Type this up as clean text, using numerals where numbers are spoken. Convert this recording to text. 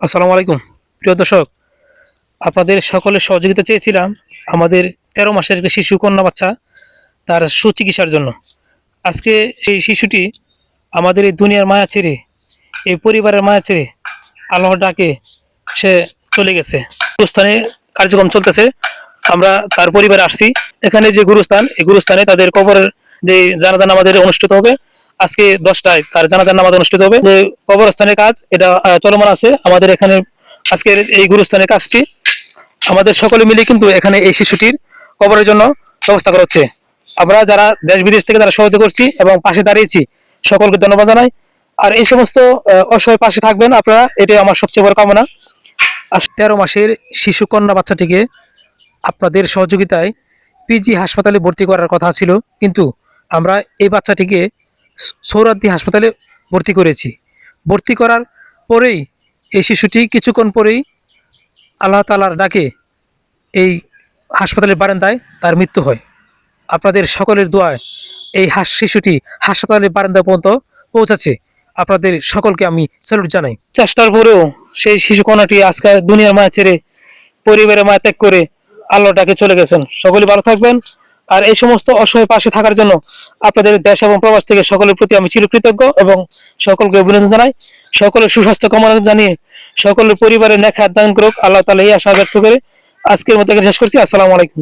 আসসালামু আলাইকুম প্রিয় দর্শক, আপনাদের সকলের সহযোগিতা চেয়েছিলাম আমাদের ১৩ মাসের একটি শিশু কন্যা বাচ্চা তার সুচিকিৎসার জন্য। আজকে সেই শিশুটি আমাদের এই দুনিয়ার মায়া ছেড়ে, এই পরিবারের মায়া ছেড়ে আল্লাহর ডাকে সে চলে গেছে। গুরুস্থানে কার্যক্রম চলতেছে, আমরা তার পরিবারে আসছি। এখানে যে গুরুস্থান, এই গুরুস্থানে তাদের কবরের যে জানাজা নামাজের অনুষ্ঠিত হবে। আজকে ১০টায় তার জানাজা নামাজ অনুষ্ঠিত হবে। যে কবরস্থানের কাজ এটা চলমান আছে আমাদের এখানে। আজকের এই গুরুস্থানের কাজটি আমাদের সকলে মিলে কিন্তু এখানে এই শিশুটির কবরের জন্য ব্যবস্থা করা হচ্ছে। আমরা যারা দেশ বিদেশ থেকে যারা সহযোগিতা করছি এবং পাশে দাঁড়িয়েছি, সকলকে ধন্যবাদ জানাই। আর এই সমস্ত অসহায় পাশে থাকবেন আপনারা, এটাই আমার সবচেয়ে বড় কামনা। আর ১৩ মাসের শিশু কন্যা বাচ্চাটিকে আপনাদের সহযোগিতায় পিজি হাসপাতালে ভর্তি করার কথা ছিল, কিন্তু আমরা এই বাচ্চাটিকে সৌরাদ্দি হাসপাতালে ভর্তি করেছি। ভর্তি করার পরেই এই শিশুটি কিছুক্ষণ পরেই আল্লাহ তাআলার ডাকে এই হাসপাতালের বারান্দায় তার মৃত্যু হয়। আপনাদের সকলের দোয়ায় এই শিশুটি হাসপাতালের বারান্দা পর্যন্ত পৌঁছাচ্ছে। আপনাদের সকলকে আমি স্যালুট জানাই। চেষ্টার পরেও সেই শিশু কন্যাটি আজকে দুনিয়ার মায়া ছেড়ে, পরিবারের মায়া ত্যাগ করে আল্লাহর ডাকে চলে গেছেন। সকলে ভালো থাকবেন। আর এই সমস্ত অসহায় পাশে থাকার জন্য আপনাদের দেশ এবং প্রবাস থেকে সকলের প্রতি আমি চিরকৃতজ্ঞ এবং সকলকে অভিনন্দন জানাই। সকলের সুস্বাস্থ্য কামনা জানিয়ে সকলের পরিবারের নেক হাত দান করুক আল্লাহ তাআলা, এই আশা ব্যক্ত করে আজকের মতো এখানে শেষ করছি। আসসালামু আলাইকুম।